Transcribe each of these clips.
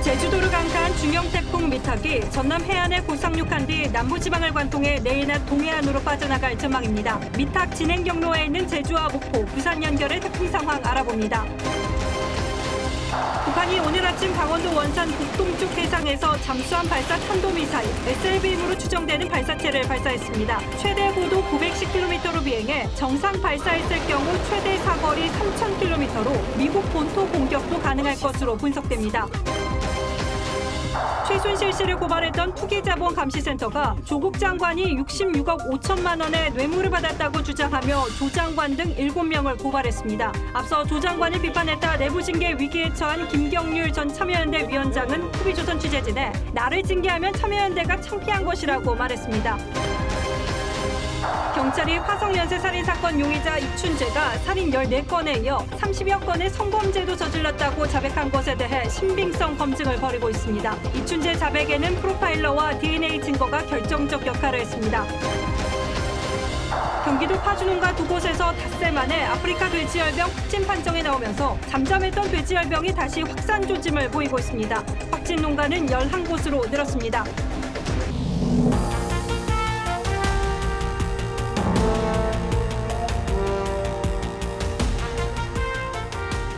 제주도를 강타한 중형 태풍 미탁이 전남 해안에 고상륙한 뒤 남부지방을 관통해 내일 낮 동해안으로 빠져나갈 전망입니다. 미탁 진행 경로에 있는 제주와 목포, 부산 연결의 태풍 상황 알아봅니다. 북한이 오늘 아침 강원도 원산 북동쪽 해상에서 잠수함 발사 탄도미사일 SLBM으로 추정되는 발사체를 발사했습니다. 최대 고도 910km로 비행해 정상 발사했을 경우 최대 사거리 3,000km로 미국 본토 공격도 가능할 것으로 분석됩니다. 최순실 씨를 고발했던 투기자본감시센터가 조국 장관이 66억 5천만 원의 뇌물을 받았다고 주장하며 조 장관 등 7명을 고발했습니다. 앞서 조 장관을 비판했다 내부 징계 위기에 처한 김경률 전 참여연대 위원장은 TV조선 취재진에 나를 징계하면 참여연대가 창피한 것이라고 말했습니다. 경찰이 화성 연쇄 살인 사건 용의자 이춘재가 살인 14건에 이어 30여 건의 성범죄도 저질렀다고 자백한 것에 대해 신빙성 검증을 벌이고 있습니다. 이춘재 자백에는 프로파일러와 DNA 증거가 결정적 역할을 했습니다. 경기도 파주농가 두 곳에서 닷새 만에 아프리카 돼지열병 확진 판정이 나오면서 잠잠했던 돼지열병이 다시 확산 조짐을 보이고 있습니다. 확진 농가는 11곳으로 늘었습니다.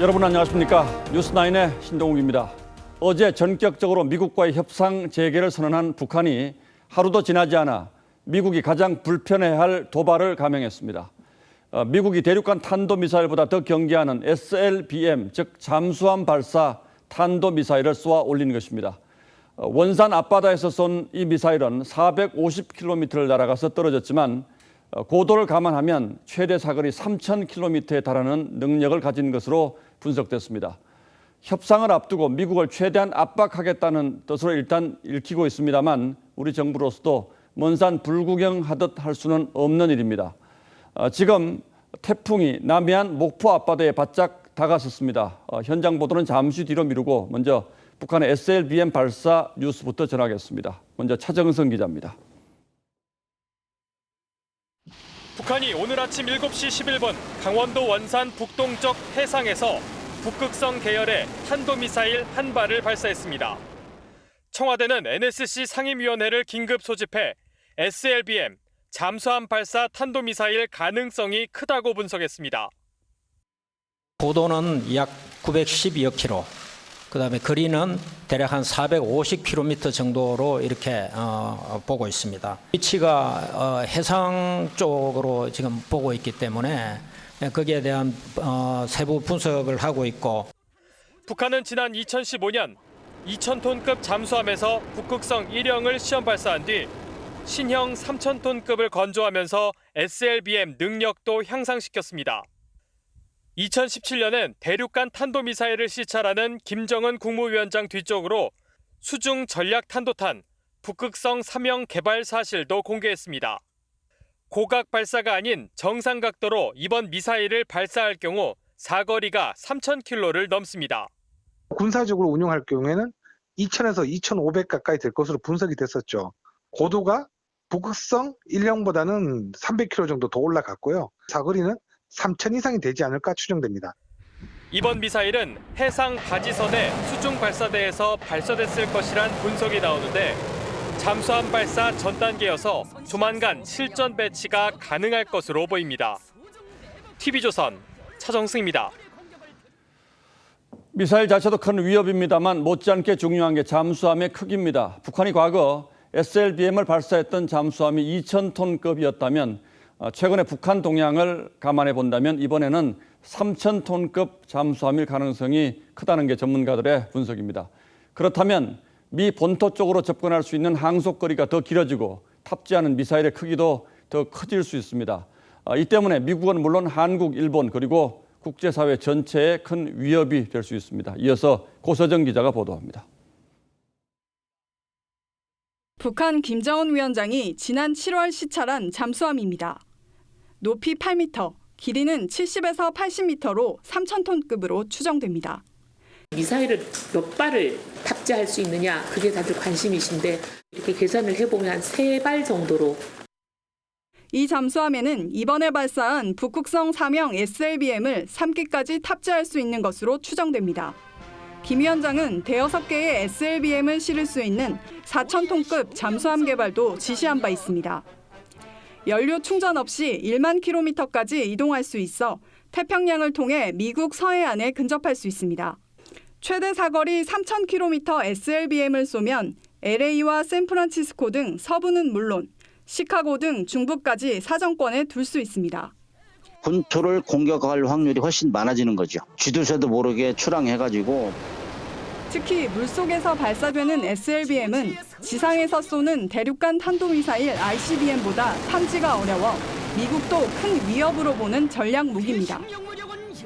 여러분 안녕하십니까? 뉴스9의 신동욱입니다. 어제 전격적으로 미국과의 협상 재개를 선언한 북한이 하루도 지나지 않아 미국이 가장 불편해할 도발을 감행했습니다. 미국이 대륙간 탄도미사일보다 더 경계하는 SLBM, 즉 잠수함 발사 탄도미사일을 쏘아 올린 것입니다. 원산 앞바다에서 쏜 이 미사일은 450km를 날아가서 떨어졌지만 고도를 감안하면 최대 사거리 3,000km에 달하는 능력을 가진 것으로 분석됐습니다. 협상을 앞두고 미국을 최대한 압박하겠다는 뜻으로 일단 읽히고 있습니다만 우리 정부로서도 먼산 불구경하듯 할 수는 없는 일입니다. 지금 태풍이 남해안 목포 앞바다에 바짝 다가섰습니다. 현장 보도는 잠시 뒤로 미루고 먼저 북한의 SLBM 발사 뉴스부터 전하겠습니다. 먼저 차정성 기자입니다. 북한이 오늘 아침 7시 11분 강원도 원산 북동쪽 해상에서 북극성 계열의 탄도미사일 한 발을 발사했습니다. 청와대는 NSC 상임위원회를 긴급 소집해 SLBM, 잠수함 발사 탄도미사일 가능성이 크다고 분석했습니다. 고도는 약 912여 킬로, 그다음에 거리는 대략 한 450km 정도로 이렇게 보고 있습니다. 위치가 해상 쪽으로 지금 보고 있기 때문에 거기에 대한 세부 분석을 하고 있고. 북한은 지난 2015년 2,000톤급 잠수함에서 북극성 1형을 시험 발사한 뒤 신형 3,000톤급을 건조하면서 SLBM 능력도 향상시켰습니다. 2017년엔 대륙간 탄도미사일을 시찰하는 김정은 국무위원장 뒤쪽으로 수중 전략탄도탄 북극성 3형 개발 사실도 공개했습니다. 고각 발사가 아닌 정상 각도로 이번 미사일을 발사할 경우 사거리가 3,000km를 넘습니다. 군사적으로 운용할 경우에는 2,000에서 2,500 가까이 될 것으로 분석이 됐었죠. 고도가 북극성 1형보다는 300km 정도 더 올라갔고요. 사거리는 3,000 이상이 되지 않을까 추정됩니다. 이번 미사일은 해상 바지선의 수중 발사대에서 발사됐을 것이란 분석이 나오는데 잠수함 발사 전 단계여서 조만간 실전 배치가 가능할 것으로 보입니다. TV조선 차정승입니다. 미사일 자체도 큰 위협입니다만 못지않게 중요한 게 잠수함의 크기입니다. 북한이 과거 SLBM을 발사했던 잠수함이 2,000톤급이었다면 최근에 북한 동향을 감안해 본다면 이번에는 3,000톤급 잠수함일 가능성이 크다는 게 전문가들의 분석입니다. 그렇다면 미 본토 쪽으로 접근할 수 있는 항속거리가 더 길어지고 탑재하는 미사일의 크기도 더 커질 수 있습니다. 이 때문에 미국은 물론 한국, 일본 그리고 국제사회 전체에 큰 위협이 될 수 있습니다. 이어서 고서정 기자가 보도합니다. 북한 김정은 위원장이 지난 7월 시찰한 잠수함입니다. 높이 8m, 길이는 70에서 80m로 3,000톤급으로 추정됩니다. 미사일을 몇 발을 탑재할 수 있느냐, 그게 다들 관심이신데 이렇게 계산을 해보면 한 3발 정도로. 이 잠수함에는 이번에 발사한 북극성 3형 SLBM을 3기까지 탑재할 수 있는 것으로 추정됩니다. 김 위원장은 대여섯 개의 SLBM을 실을 수 있는 4,000톤급 잠수함 개발도 지시한 바 있습니다. 연료 충전 없이 1만 킬로미터까지 이동할 수 있어 태평양을 통해 미국 서해안에 근접할 수 있습니다. 최대 사거리 3,000km SLBM을 쏘면 LA와 샌프란시스코 등 서부는 물론 시카고 등 중부까지 사정권에 둘 수 있습니다. 본토를 공격할 확률이 훨씬 많아지는 거죠. 쥐도 새도 모르게 출항해가지고. 특히 물속에서 발사되는 SLBM은 지상에서 쏘는 대륙간 탄도미사일 ICBM보다 탐지가 어려워 미국도 큰 위협으로 보는 전략 무기입니다.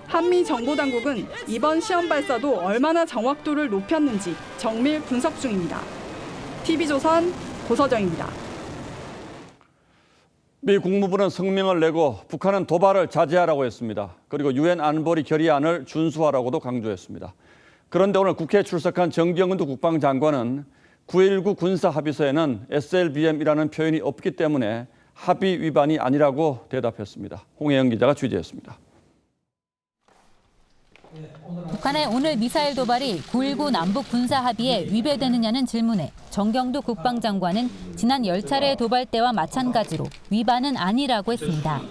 한미 정보당국은 이번 시험 발사도 얼마나 정확도를 높였는지 정밀 분석 중입니다. TV조선 고서정입니다. 미 국무부는 성명을 내고 북한은 도발을 자제하라고 했습니다. 그리고 유엔 안보리 결의안을 준수하라고도 강조했습니다. 그런데 오늘 국회에 출석한 정경은도 국방장관은 9.19 군사합의서에는 SLBM이라는 표현이 없기 때문에 합의 위반이 아니라고 대답했습니다. 홍혜영 기자가 취재했습니다. 북한의 오늘 미사일 도발이 9.19 남북 군사합의에 위배되느냐는 질문에 정경도 국방장관은 지난 10차례의 도발 때와 마찬가지로 위반은 아니라고 했습니다.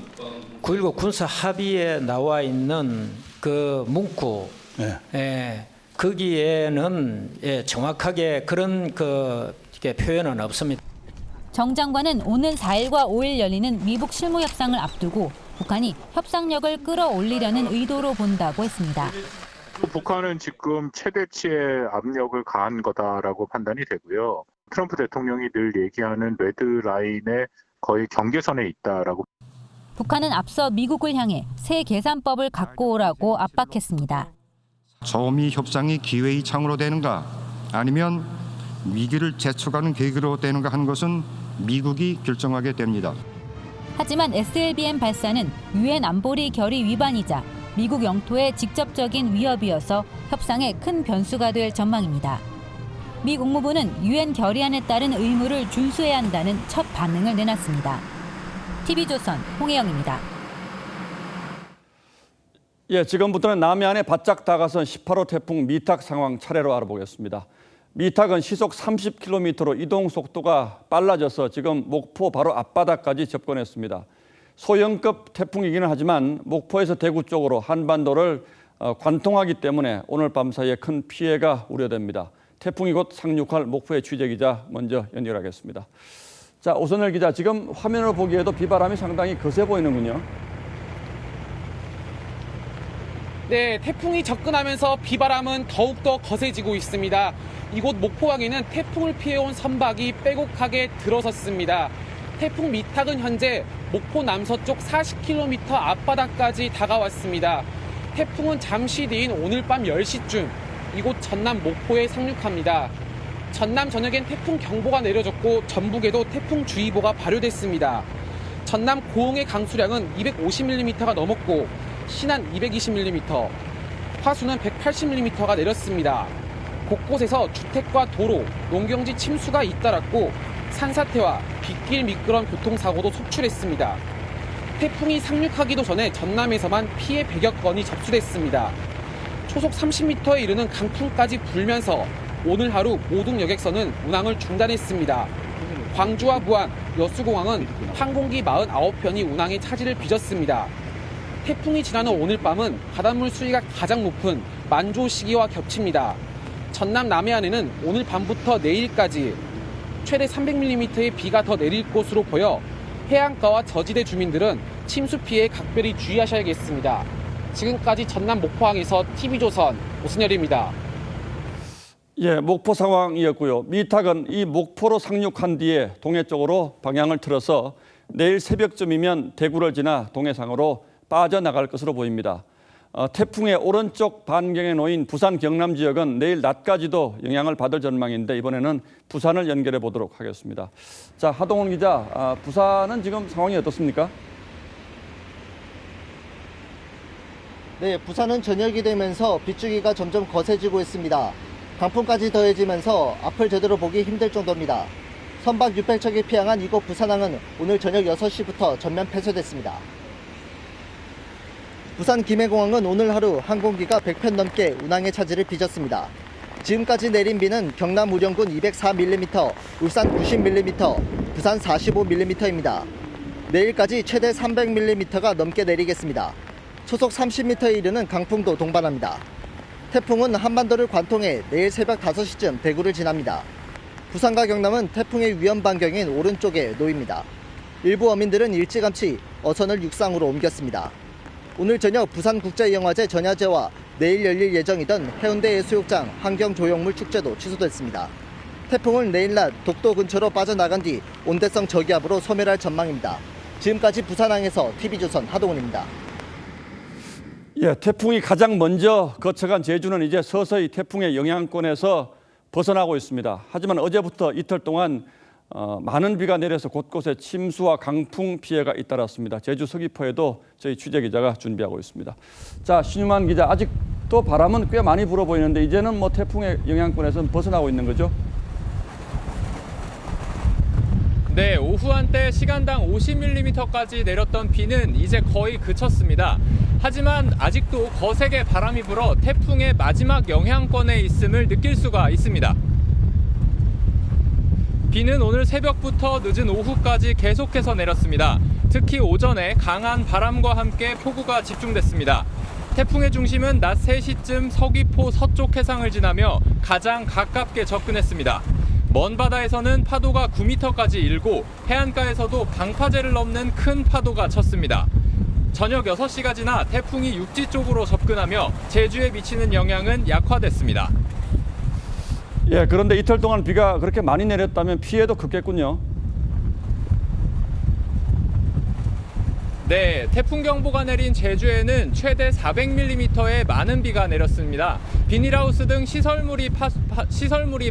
9.19 군사합의에 나와 있는 그 문구, 거기에는 정확하게 그런 표현은 없습니다. 정 장관은 오는 4일과 5일 열리는 미북 실무 협상을 앞두고 북한이 협상력을 끌어올리려는 의도로 본다고 했습니다. 북한은 지금 최대치의 압력을 가한 거다라고 판단이 되고요. 트럼프 대통령이 늘 얘기하는 레드라인의 거의 경계선에 있다라고. 북한은 앞서 미국을 향해 새 계산법을 갖고 오라고 압박했습니다. 저미 협상이 기회의 창으로 되는가 아니면 위기를 재촉하는 계기로 되는가 하는 것은 미국이 결정하게 됩니다. 하지만 SLBM 발사는 유엔 안보리 결의 위반이자 미국 영토의 직접적인 위협이어서 협상에 큰 변수가 될 전망입니다. 미 국무부는 유엔 결의안에 따른 의무를 준수해야 한다는 첫 반응을 내놨습니다. TV조선 홍혜영입니다. 지금부터는 남해안에 바짝 다가선 18호 태풍 미탁 상황 차례로 알아보겠습니다. 미탁은 시속 30km로 이동 속도가 빨라져서 지금 목포 바로 앞바다까지 접근했습니다. 소형급 태풍이기는 하지만 목포에서 대구 쪽으로 한반도를 관통하기 때문에 오늘 밤 사이에 큰 피해가 우려됩니다. 태풍이 곧 상륙할 목포의 취재기자 먼저 연결하겠습니다. 자, 오선열 기자, 지금 화면으로 보기에도 비바람이 상당히 거세 보이는군요. 네, 태풍이 접근하면서 비바람은 더욱더 거세지고 있습니다. 이곳 목포항에는 태풍을 피해온 선박이 빼곡하게 들어섰습니다. 태풍 미탁은 현재 목포 남서쪽 40km 앞바다까지 다가왔습니다. 태풍은 잠시 뒤인 오늘 밤 10시쯤 이곳 전남 목포에 상륙합니다. 전남 전역엔 태풍 경보가 내려졌고 전북에도 태풍 주의보가 발효됐습니다. 전남 고흥의 강수량은 250mm가 넘었고 신안 220mm, 화수는 180mm가 내렸습니다. 곳곳에서 주택과 도로, 농경지 침수가 잇따랐고 산사태와 빗길 미끄럼 교통사고도 속출했습니다. 태풍이 상륙하기도 전에 전남에서만 피해 100여 건이 접수됐습니다. 초속 30m에 이르는 강풍까지 불면서 오늘 하루 모든 여객선은 운항을 중단했습니다. 광주와 부안, 여수공항은 항공기 49편이 운항에 차질을 빚었습니다. 태풍이 지나는 오늘 밤은 바닷물 수위가 가장 높은 만조 시기와 겹칩니다. 전남 남해안에는 오늘 밤부터 내일까지 최대 300mm의 비가 더 내릴 것으로 보여 해안가와 저지대 주민들은 침수 피해에 각별히 주의하셔야겠습니다. 지금까지 전남 목포항에서 TV조선 오승열입니다. 목포 상황이었고요. 미탁은 이 목포로 상륙한 뒤에 동해 쪽으로 방향을 틀어서 내일 새벽쯤이면 대구를 지나 동해상으로 빠져나갈 것으로 보입니다. 태풍의 오른쪽 반경에 놓인 부산 경남 지역은 내일 낮까지도 영향을 받을 전망인데 이번에는 부산을 연결해 보도록 하겠습니다. 자, 하동훈 기자, 부산은 지금 상황이 어떻습니까? 네, 부산은 저녁이 되면서 빗줄기가 점점 거세지고 있습니다. 강풍까지 더해지면서 앞을 제대로 보기 힘들 정도입니다. 선박 600척이 피항한 이곳 부산항은 오늘 저녁 6시부터 전면 폐쇄됐습니다. 부산 김해공항은 오늘 하루 항공기가 100편 넘게 운항의 차질을 빚었습니다. 지금까지 내린 비는 경남 우령군 204mm, 울산 90mm, 부산 45mm입니다. 내일까지 최대 300mm가 넘게 내리겠습니다. 초속 30m에 이르는 강풍도 동반합니다. 태풍은 한반도를 관통해 내일 새벽 5시쯤 대구를 지납니다. 부산과 경남은 태풍의 위험 반경인 오른쪽에 놓입니다. 일부 어민들은 일찌감치 어선을 육상으로 옮겼습니다. 오늘 저녁 부산국제영화제 전야제와 내일 열릴 예정이던 해운대 해수욕장 환경조형물 축제도 취소됐습니다. 태풍은 내일 낮 독도 근처로 빠져나간 뒤 온대성 저기압으로 소멸할 전망입니다. 지금까지 부산항에서 TV조선 하동훈입니다. 예, 태풍이 가장 먼저 거쳐간 제주는 이제 서서히 태풍의 영향권에서 벗어나고 있습니다. 하지만 어제부터 이틀 동안 많은 비가 내려서 곳곳에 침수와 강풍 피해가 잇따랐습니다. 제주 서귀포에도 저희 취재기자가 준비하고 있습니다. 자, 신유만 기자, 아직도 바람은 꽤 많이 불어 보이는데 이제는 뭐 태풍의 영향권에서 벗어나고 있는 거죠? 네, 오후 한때 시간당 50mm까지 내렸던 비는 이제 거의 그쳤습니다. 하지만 아직도 거세게 바람이 불어 태풍의 마지막 영향권에 있음을 느낄 수가 있습니다. 비는 오늘 새벽부터 늦은 오후까지 계속해서 내렸습니다. 특히 오전에 강한 바람과 함께 폭우가 집중됐습니다. 태풍의 중심은 낮 3시쯤 서귀포 서쪽 해상을 지나며 가장 가깝게 접근했습니다. 먼 바다에서는 파도가 9m까지 일고 해안가에서도 방파제를 넘는 큰 파도가 쳤습니다. 저녁 6시가 지나 태풍이 육지 쪽으로 접근하며 제주에 미치는 영향은 약화됐습니다. 예, 그런데 이틀 동안 비가 그렇게 많이 내렸다면 피해도 크겠군요. 네, 태풍 경보가 내린 제주에는 최대 400mm의 많은 비가 내렸습니다. 비닐하우스 등 시설물이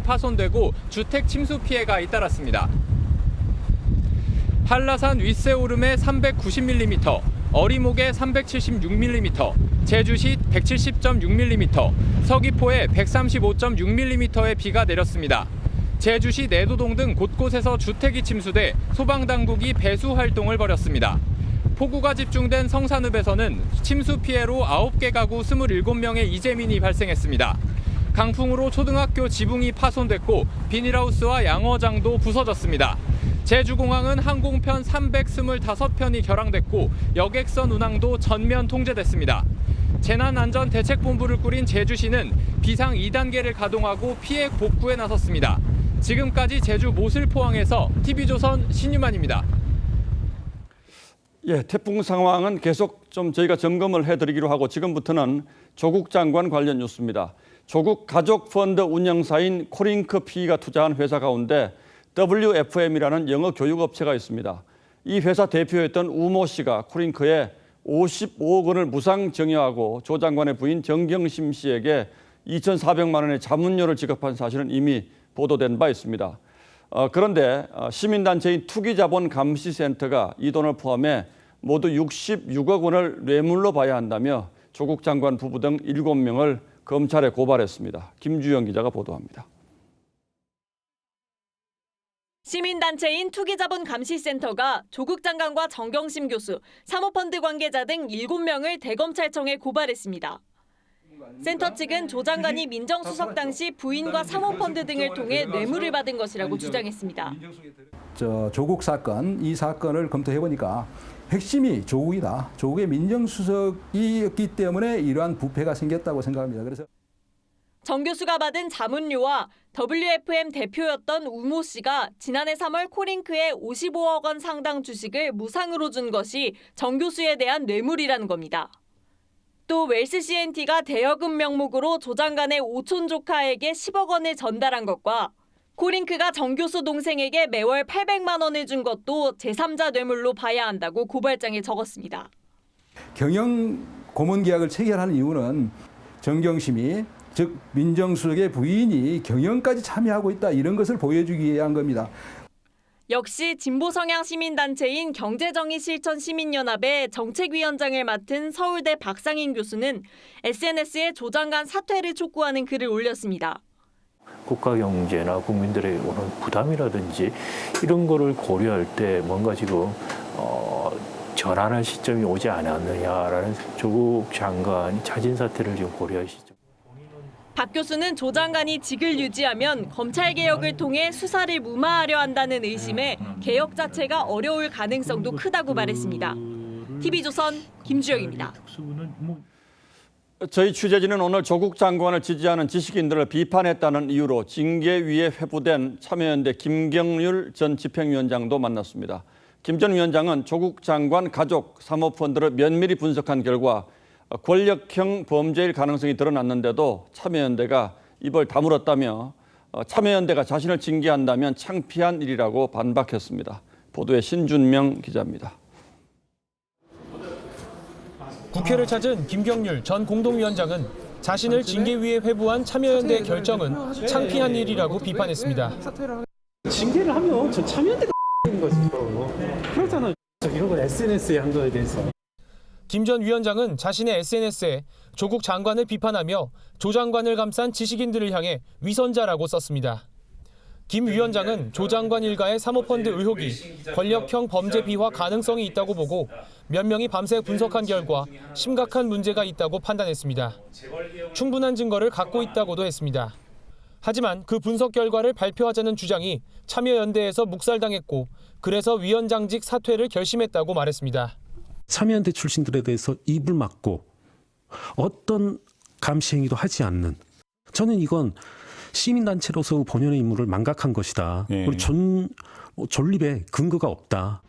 파손되고 주택 침수 피해가 잇따랐습니다. 한라산 윗세오름에 390mm, 어리목에 376mm, 제주시 170.6mm, 서귀포에 135.6mm의 비가 내렸습니다. 제주시 내도동 등 곳곳에서 주택이 침수돼 소방당국이 배수 활동을 벌였습니다. 폭우가 집중된 성산읍에서는 침수 피해로 9개 가구 27명의 이재민이 발생했습니다. 강풍으로 초등학교 지붕이 파손됐고 비닐하우스와 양어장도 부서졌습니다. 제주공항은 항공편 325편이 결항됐고 여객선 운항도 전면 통제됐습니다. 재난안전대책본부를 꾸린 제주시는 비상 2단계를 가동하고 피해 복구에 나섰습니다. 지금까지 제주 모슬포항에서 TV조선 신유만입니다. 예, 태풍 상황은 계속 좀 저희가 점검을 해드리기로 하고 지금부터는 조국 장관 관련 뉴스입니다. 조국 가족펀드 운영사인 코링크 P가 투자한 회사 가운데 WFM이라는 영어 교육업체가 있습니다. 이 회사 대표였던 우모 씨가 코링크에 55억 원을 무상 증여하고 조 장관의 부인 정경심 씨에게 2,400만 원의 자문료를 지급한 사실은 이미 보도된 바 있습니다. 그런데 시민단체인 투기자본감시센터가 이 돈을 포함해 모두 66억 원을 뇌물로 봐야 한다며 조국 장관 부부 등 7명을 검찰에 고발했습니다. 김주영 기자가 보도합니다. 시민단체인 투기자본감시센터가 조국 장관과 정경심 교수, 사모펀드 관계자 등 7명을 대검찰청에 고발했습니다. 센터 측은 조 장관이 민정수석 당시 부인과 사모펀드 등을 통해 뇌물을 받은 것이라고 주장했습니다. 조국 사건, 이 사건을 검토해보니까 핵심이 조국이다. 조국의 민정수석이었기 때문에 이러한 부패가 생겼다고 생각합니다. 그래서 정 교수가 받은 자문료와 WFM 대표였던 우모 씨가 지난해 3월 코링크에 55억 원 상당 주식을 무상으로 준 것이 정 교수에 대한 뇌물이라는 겁니다. 또 웰스 CNT가 대여금 명목으로 조 장관의 오촌 조카에게 10억 원을 전달한 것과 코링크가 정 교수 동생에게 매월 800만 원을 준 것도 제3자 뇌물로 봐야 한다고 고발장에 적었습니다. 경영 고문 계약을 체결하는 이유는 정경심이 즉 민정수석의 부인이 경영까지 참여하고 있다 이런 것을 보여주기 위한 겁니다. 역시 진보 성향 시민단체인 경제정의실천시민연합의 정책위원장을 맡은 서울대 박상인 교수는 SNS에 조 장관 사퇴를 촉구하는 글을 올렸습니다. 국가 경제나 국민들의 오는 부담이라든지 이런 거를 고려할 때 뭔가 지금 전환할 시점이 오지 않았느냐라는 조국 장관이 자진 사퇴를 지금 고려할 시점. 박 교수는 조 장관이 직을 유지하면 검찰 개혁을 통해 수사를 무마하려 한다는 의심에 개혁 자체가 어려울 가능성도 크다고 말했습니다. TV조선 김주영입니다. 저희 취재진은 오늘 조국 장관을 지지하는 지식인들을 비판했다는 이유로 징계위에 회부된 참여연대 김경률 전 집행위원장도 만났습니다. 김 전 위원장은 조국 장관 가족 사모펀드를 면밀히 분석한 결과 권력형 범죄일 가능성이 드러났는데도 참여연대가 입을 다물었다며 참여연대가 자신을 징계한다면 창피한 일이라고 반박했습니다. 보도에 신준명 기자입니다. 국회를 찾은 김경률 전 공동위원장은 자신을 징계위에 회부한 참여연대의 결정은 창피한 일이라고 비판했습니다. 징계를 하면 전 참여연대가 X인 거지. 그렇잖아요. 이런 건 SNS에 한 거에 대해서. 김 전 위원장은 자신의 SNS에 조국 장관을 비판하며 조 장관을 감싼 지식인들을 향해 위선자라고 썼습니다. 김 위원장은 조 장관 일가의 사모펀드 의혹이 권력형 범죄 비화 가능성이 있다고 보고 몇 명이 밤새 분석한 결과 심각한 문제가 있다고 판단했습니다. 충분한 증거를 갖고 있다고도 했습니다. 하지만 그 분석 결과를 발표하자는 주장이 참여연대에서 묵살당했고 그래서 위원장직 사퇴를 결심했다고 말했습니다. 참여연대 출신들에 대해서 입을 막고 어떤 감시 행위도 하지 않는, 저는 이건 시민단체로서 본연의 임무를 망각한 것이다. 그리고 존립에 근거가 없다.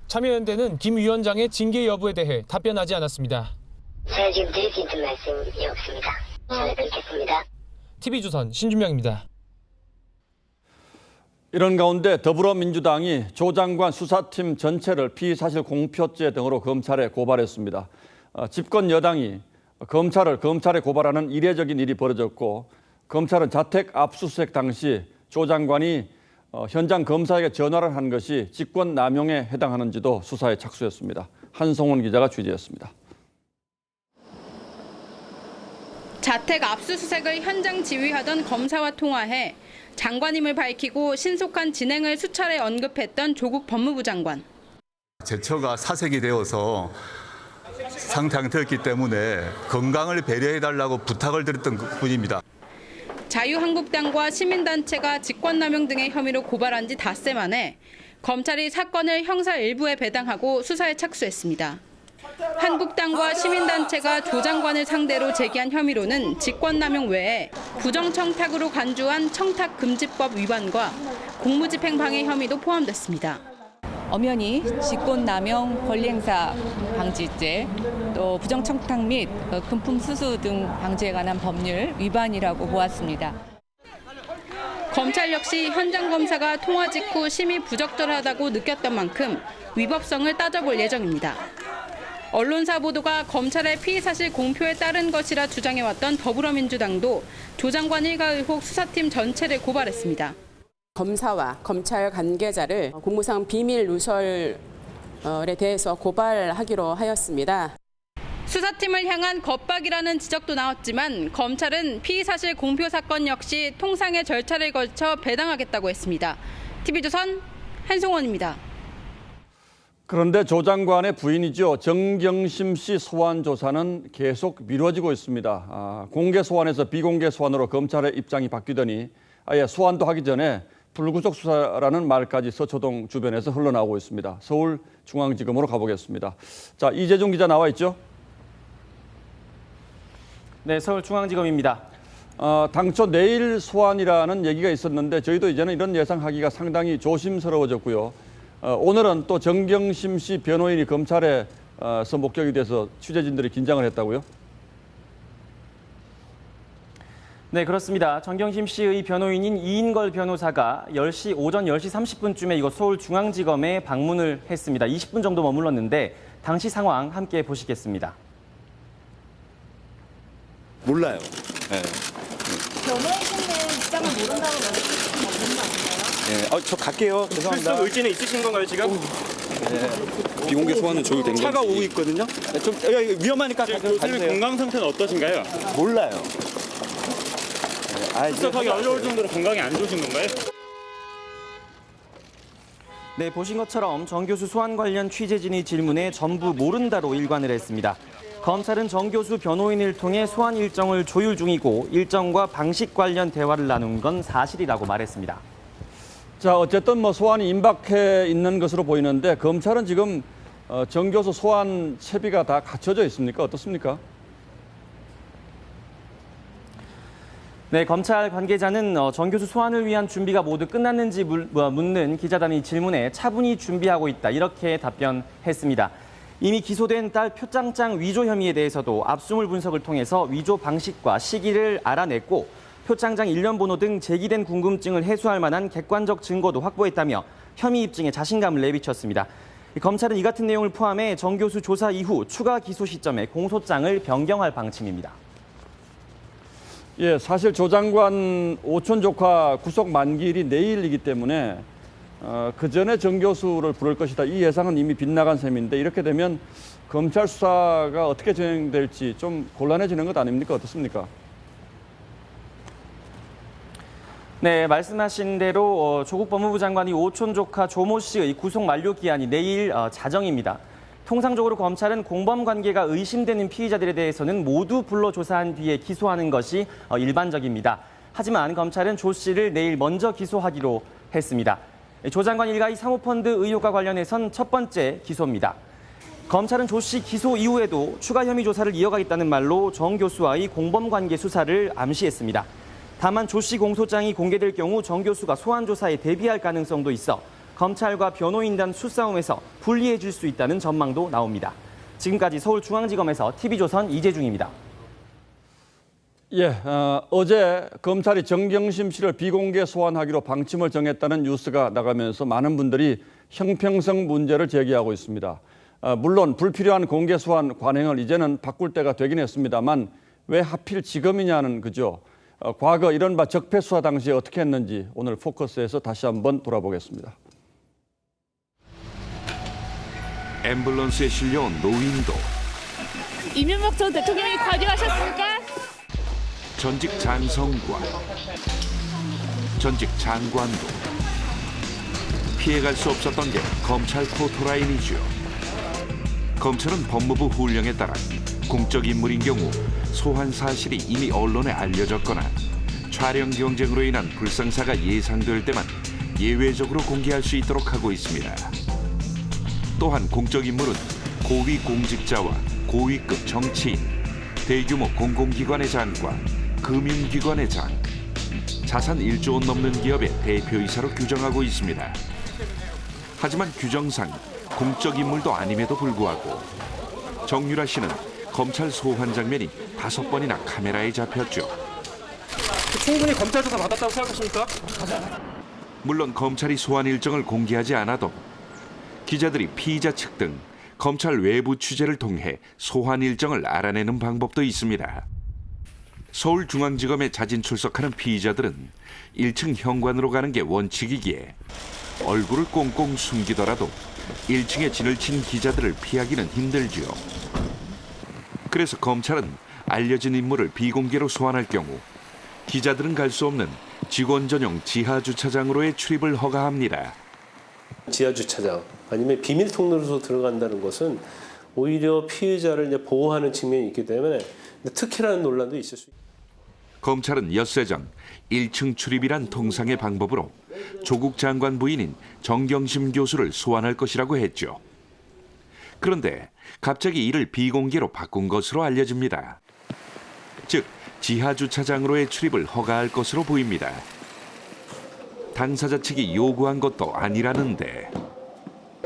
참여연대는 김 위원장의 징계 여부에 대해 답변하지 않았습니다. 제가 지금 드릴 수 있는 말씀이 없습니다. 전에 뵙겠습니다. TV조선 신준명입니다. 이런 가운데 더불어민주당이 조 장관 수사팀 전체를 피의사실 공표죄 등으로 검찰에 고발했습니다. 집권 여당이 검찰에 고발하는 이례적인 일이 벌어졌고 검찰은 자택 압수수색 당시 조 장관이 현장 검사에게 전화를 한 것이 직권 남용에 해당하는지도 수사에 착수했습니다. 한송원 기자가 취재했습니다. 자택 압수수색을 현장 지휘하던 검사와 통화해 장관임을 밝히고 신속한 진행을 수차례 언급했던 조국 법무부 장관. 제 처가 사색이 되어서 상태가 되었기 때문에 건강을 배려해달라고 부탁을 드렸던 뿐입니다. 자유한국당과 시민단체가 직권남용 등의 혐의로 고발한 지 닷새 만에 검찰이 사건을 형사 일부에 배당하고 수사에 착수했습니다. 한국당과 시민단체가 조 장관을 상대로 제기한 혐의로는 직권남용 외에 부정청탁으로 간주한 청탁금지법 위반과 공무집행 방해 혐의도 포함됐습니다. 엄연히 직권남용 권리행사 방지죄, 또 부정청탁 및 금품 수수 등 방지에 관한 법률 위반이라고 보았습니다. 검찰 역시 현장 검사가 통화 직후 심히 부적절하다고 느꼈던 만큼 위법성을 따져볼 예정입니다. 언론사 보도가 검찰의 피의사실 공표에 따른 것이라 주장해왔던 더불어민주당도 조 장관 일가 의혹 수사팀 전체를 고발했습니다. 검사와 검찰 관계자를 공무상 비밀 누설에 대해서 고발하기로 하였습니다. 수사팀을 향한 겁박이라는 지적도 나왔지만 검찰은 피의사실 공표 사건 역시 통상의 절차를 거쳐 배당하겠다고 했습니다. TV조선 한송원입니다. 그런데 조 장관의 부인이죠. 정경심 씨 소환 조사는 계속 미뤄지고 있습니다. 공개 소환에서 비공개 소환으로 검찰의 입장이 바뀌더니 아예 소환도 하기 전에 불구속 수사라는 말까지 서초동 주변에서 흘러나오고 있습니다. 서울중앙지검으로 가보겠습니다. 자, 이재중 기자 나와 있죠? 네, 서울중앙지검입니다. 당초 내일 소환이라는 얘기가 있었는데 저희도 이제는 이런 예상하기가 상당히 조심스러워졌고요. 오늘은 또 정경심 씨 변호인이 검찰에서 목격이 돼서 취재진들이 긴장을 했다고요? 네, 그렇습니다. 정경심 씨의 변호인인 이인걸 변호사가 오전 10시 30분쯤에 이곳 서울중앙지검에 방문을 했습니다. 20분 정도 머물렀는데 당시 상황 함께 보시겠습니다. 몰라요. 네. 변호인신은 입장을 모른다고 말씀하시는 거 아닌가요? 네, 저 갈게요. 죄송합니다. 출석 의지는 있으신 건가요, 지금? 네. 비공개 소환은 조율된 차가 오고 있거든요. 네, 좀 위험하니까 교수님 건강 상태는 어떠신가요? 몰라요. 출석하기 어려울 정도로 건강이 안 좋으신 건가요? 네, 보신 것처럼 정 교수 소환 관련 취재진의 질문에 전부 모른다로 일관을 했습니다. 검찰은 정 교수 변호인을 통해 소환 일정을 조율 중이고 일정과 방식 관련 대화를 나눈 건 사실이라고 말했습니다. 자, 어쨌든 소환이 임박해 있는 것으로 보이는데 검찰은 지금 정 교수 소환 채비가 다 갖춰져 있습니까? 어떻습니까? 네, 검찰 관계자는 정 교수 소환을 위한 준비가 모두 끝났는지 묻는 기자단의 질문에 차분히 준비하고 있다, 이렇게 답변했습니다. 이미 기소된 딸 표창장 위조 혐의에 대해서도 압수물 분석을 통해서 위조 방식과 시기를 알아냈고 표창장 일련 번호 등 제기된 궁금증을 해소할 만한 객관적 증거도 확보했다며 혐의 입증에 자신감을 내비쳤습니다. 검찰은 이 같은 내용을 포함해 정 교수 조사 이후 추가 기소 시점에 공소장을 변경할 방침입니다. 예, 사실 조 장관 오촌 조카 구속 만기일이 내일이기 때문에 그 전에 정 교수를 부를 것이다, 이 예상은 이미 빗나간 셈인데 이렇게 되면 검찰 수사가 어떻게 진행될지 좀 곤란해지는 것 아닙니까? 어떻습니까? 네, 말씀하신 대로 조국 법무부 장관이 오촌 조카 조모 씨의 구속 만료 기한이 내일 자정입니다. 통상적으로 검찰은 공범 관계가 의심되는 피의자들에 대해서는 모두 불러 조사한 뒤에 기소하는 것이 일반적입니다. 하지만 검찰은 조 씨를 내일 먼저 기소하기로 했습니다. 조 장관 일가의 사모펀드 의혹과 관련해선 첫 번째 기소입니다. 검찰은 조 씨 기소 이후에도 추가 혐의 조사를 이어가겠다는 말로 정 교수와의 공범 관계 수사를 암시했습니다. 다만 조 씨 공소장이 공개될 경우 정 교수가 소환 조사에 대비할 가능성도 있어 검찰과 변호인단 수싸움에서 불리해질 수 있다는 전망도 나옵니다. 지금까지 서울중앙지검에서 TV조선 이재중입니다. 예, 어제 검찰이 정경심 씨를 비공개 소환하기로 방침을 정했다는 뉴스가 나가면서 많은 분들이 형평성 문제를 제기하고 있습니다. 물론 불필요한 공개 소환 관행을 이제는 바꿀 때가 되긴 했습니다만 왜 하필 지금이냐는 거죠. 과거 이른바 적폐 수사 당시에 어떻게 했는지 오늘 포커스에서 다시 한번 돌아보겠습니다. 앰뷸런스에 실려온 노인도, 이명박 전 대통령이 관여하셨습니까? 전직 장성관, 전직 장관도 피해갈 수 없었던 게 검찰 포토라인이죠. 검찰은 법무부 훈령에 따라 공적 인물인 경우 소환 사실이 이미 언론에 알려졌거나 촬영 경쟁으로 인한 불상사가 예상될 때만 예외적으로 공개할 수 있도록 하고 있습니다. 또한 공적 인물은 고위 공직자와 고위급 정치인, 대규모 공공기관의 장관, 금융기관의 장, 자산 1조 원 넘는 기업의 대표이사로 규정하고 있습니다. 하지만 규정상 공적 인물도 아님에도 불구하고 정유라 씨는 검찰 소환 장면이 5번이나 카메라에 잡혔죠. 충분히 검찰 조사 받았다고 생각하십니까? 물론 검찰이 소환 일정을 공개하지 않아도 기자들이 피의자 측 등 검찰 외부 취재를 통해 소환 일정을 알아내는 방법도 있습니다. 서울중앙지검에 자진 출석하는 피의자들은 1층 현관으로 가는 게 원칙이기에 얼굴을 꽁꽁 숨기더라도 1층에 진을 친 기자들을 피하기는 힘들지요. 그래서 검찰은 알려진 인물을 비공개로 소환할 경우 기자들은 갈 수 없는 직원 전용 지하 주차장으로의 출입을 허가합니다. 지하 주차장 아니면 비밀 통로로 들어간다는 것은 오히려 피해자를 이제 보호하는 측면이 있기 때문에 특혜라는 논란도 있을 수 있습니다. 검찰은 엿새 전 1층 출입이란 통상의 방법으로 조국 장관 부인인 정경심 교수를 소환할 것이라고 했죠. 그런데 갑자기 이를 비공개로 바꾼 것으로 알려집니다. 즉 지하 주차장으로의 출입을 허가할 것으로 보입니다. 당사자 측이 요구한 것도 아니라는데.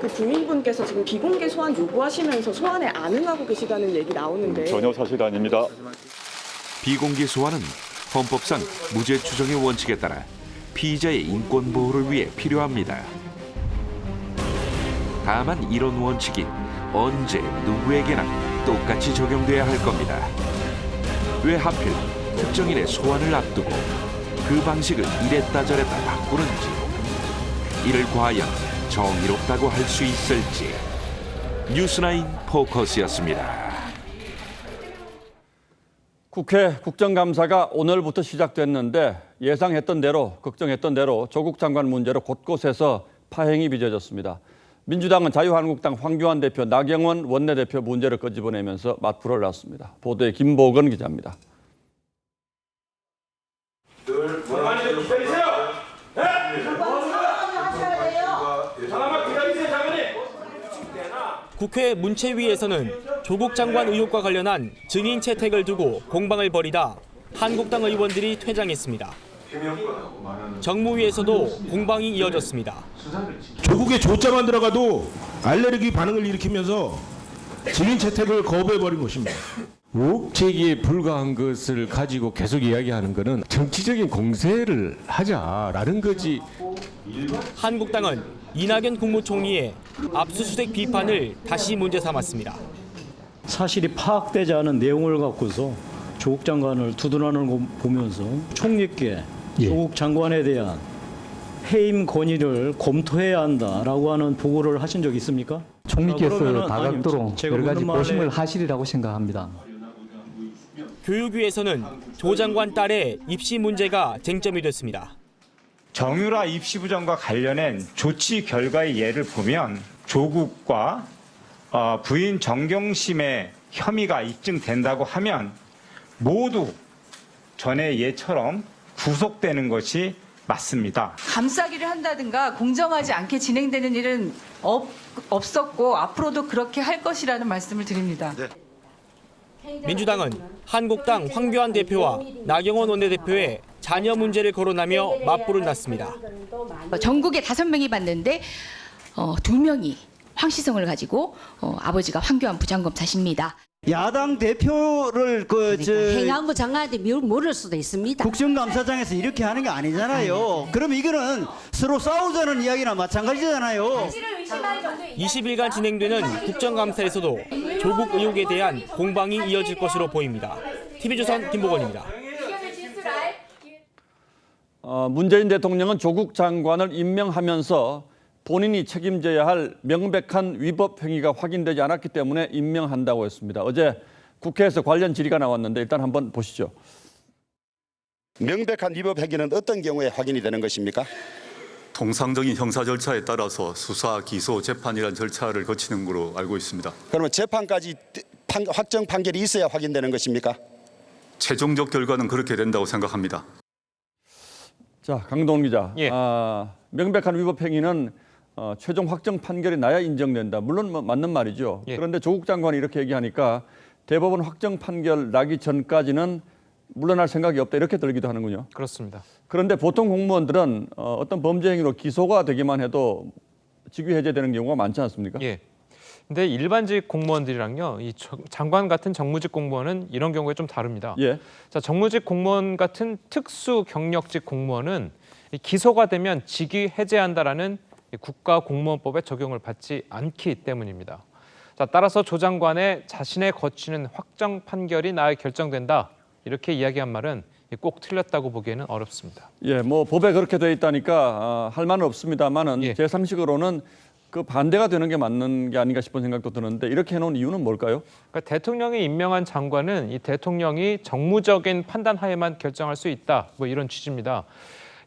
그 부인분께서 지금 비공개 소환 요구하시면서 소환에 안 응하고 계시다는 얘기 나오는데. 전혀 사실 아닙니다. 비공개 소환은 헌법상 무죄 추정의 원칙에 따라 피의자의 인권 보호를 위해 필요합니다. 다만 이런 원칙이 언제 누구에게나 똑같이 적용돼야 할 겁니다. 왜 하필 특정인의 소환을 앞두고 그 방식을 이랬다 저랬다 바꾸는지, 이를 과연 정의롭다고 할 수 있을지. 뉴스나인 포커스였습니다. 국회 국정감사가 오늘부터 시작됐는데 예상했던 대로, 걱정했던 대로 조국 장관 문제로 곳곳에서 파행이 빚어졌습니다. 민주당은 자유한국당 황교안 대표, 나경원 원내대표 문제를 끄집어내면서 맞불을 놨습니다. 보도에 김보건 기자입니다. 국회 문체위에서는 조국 장관 의혹과 관련한 증인 채택을 두고 공방을 벌이다 한국당 의원들이 퇴장했습니다. 정무위에서도 공방이 이어졌습니다. 조국의 조자만 들어가도 알레르기 반응을 일으키면서 증인 채택을 거부해버린 것입니다. 의혹 제기에 불과한 것을 가지고 계속 이야기하는 것은 정치적인 공세를 하자라는 거지. 한국당은 이낙연 국무총리의 압수수색 비판을 다시 문제 삼았습니다. 사실이 파악되지 않은 내용을 갖고서 조국 장관을 두둔하는 거 보면서 총리께 조국 장관에 대한 해임 건의를 검토해야 한다라고 하는 보고를 하신 적 있습니까? 총리께서 다각도로 여러 가지 고심을 하시리라고 생각합니다. 교육위에서는 조 장관 딸의 입시 문제가 쟁점이 됐습니다. 정유라 입시부장과 관련된 조치 결과의 예를 보면 조국과 부인 정경심의 혐의가 입증된다고 하면 모두 전의 예처럼 구속되는 것이 맞습니다. 감싸기를 한다든가 공정하지 않게 진행되는 일은 없었고 앞으로도 그렇게 할 것이라는 말씀을 드립니다. 민주당은 한국당 황교안 대표와 나경원 원내대표의 자녀 문제를 거론하며 맞불을 놨습니다. 전국에 5명이 받는데 2명이 황씨성을 가지고 아버지가 황교안 부장검사십니다. 야당 대표를 행안부 장관한테 모를 수도 있습니다. 국정감사장에서 이렇게 하는 게 아니잖아요. 그럼 이거는 서로 싸우자는 이야기나 마찬가지잖아요. 20일간 진행되는 국정감사에서도 조국 의혹에 대한 공방이 이어질 것으로 보입니다. TV조선 김보건입니다. 문재인 대통령은 조국 장관을 임명하면서 본인이 책임져야 할 명백한 위법 행위가 확인되지 않았기 때문에 임명한다고 했습니다. 어제 국회에서 관련 질의가 나왔는데 일단 한번 보시죠. 명백한 위법 행위는 어떤 경우에 확인이 되는 것입니까? 통상적인 형사 절차에 따라서 수사, 기소, 재판이라는 절차를 거치는 걸로 알고 있습니다. 그러면 재판까지 확정 판결이 있어야 확인되는 것입니까? 최종적 결과는 그렇게 된다고 생각합니다. 자, 강동원 기자. 명백한 위법 행위는 최종 확정 판결이 나야 인정된다. 물론 맞는 말이죠. 그런데 조국 장관이 이렇게 얘기하니까 대법원 확정 판결 나기 전까지는 물러날 생각이 없다 이렇게 들기도 하는군요. 그렇습니다. 그런데 보통 공무원들은 어떤 범죄 행위로 기소가 되기만 해도 직위 해제되는 경우가 많지 않습니까? 예. 근데 일반직 공무원들이랑요, 이 장관 같은 정무직 공무원은 이런 경우에 좀 다릅니다. 예. 자, 정무직 공무원 같은 특수 경력직 공무원은 기소가 되면 직위 해제한다라는 국가공무원법에 적용을 받지 않기 때문입니다. 자, 따라서 조 장관의 자신의 거치는 확정 판결이 나야 결정된다 이렇게 이야기한 말은 꼭 틀렸다고 보기에는 어렵습니다. 예, 뭐 법에 그렇게 돼 있다니까 할 말은 없습니다만은 제 상식으로는 그 반대가 되는 게 맞는 게 아닌가 싶은 생각도 드는데 이렇게 해놓은 이유는 뭘까요? 그러니까 대통령이 임명한 장관은 이 대통령이 정무적인 판단하에만 결정할 수 있다. 뭐 이런 취지입니다.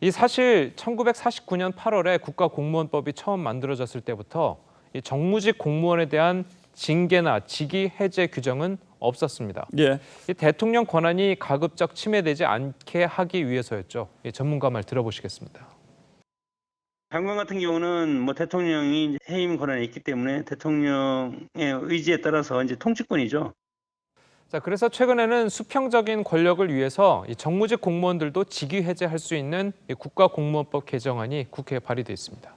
이 사실 1949년 8월에 국가공무원법이 처음 만들어졌을 때부터 이 정무직 공무원에 대한 징계나 직위 해제 규정은 없었습니다. 예. 이 대통령 권한이 가급적 침해되지 않게 하기 위해서였죠. 이 전문가 말 들어보시겠습니다. 장관 같은 경우는 뭐 대통령이 해임 권한이 있기 때문에 대통령의 의지에 따라서 이제 통치권이죠. 자, 그래서 최근에는 수평적인 권력을 위해서 이 정무직 공무원들도 직위 해제할 수 있는 이 국가공무원법 개정안이 국회에 발의돼 있습니다.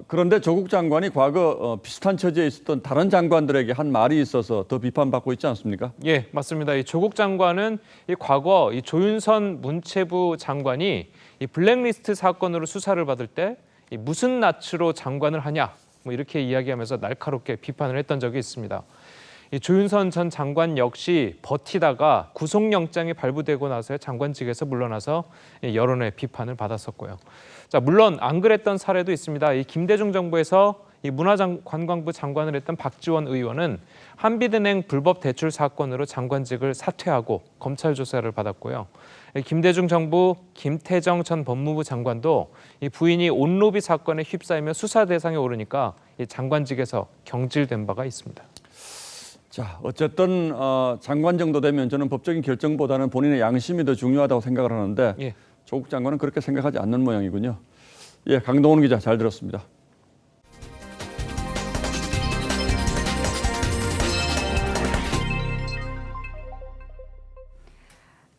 그런데 조국 장관이 과거 비슷한 처지에 있었던 다른 장관들에게 한 말이 있어서 더 비판받고 있지 않습니까? 예, 맞습니다. 이 조국 장관은 이 과거 이 조윤선 문체부 장관이 이 블랙리스트 사건으로 수사를 받을 때 이 무슨 낯으로 장관을 하냐 뭐 이렇게 이야기하면서 날카롭게 비판을 했던 적이 있습니다. 이 조윤선 전 장관 역시 버티다가 구속영장이 발부되고 나서 장관직에서 물러나서 여론의 비판을 받았었고요. 자, 물론 안 그랬던 사례도 있습니다. 이 김대중 정부에서 이 문화관광부 장관을 했던 박지원 의원은 한빛은행 불법 대출 사건으로 장관직을 사퇴하고 검찰 조사를 받았고요. 김대중 정부 김태정 전 법무부 장관도 이 부인이 온로비 사건에 휩싸이며 수사 대상에 오르니까 이 장관직에서 경질된 바가 있습니다. 자, 어쨌든 장관 정도 되면 저는 법적인 결정보다는 본인의 양심이 더 중요하다고 생각을 하는데 예. 조국 장관은 그렇게 생각하지 않는 모양이군요. 예, 강동원 기자 잘 들었습니다.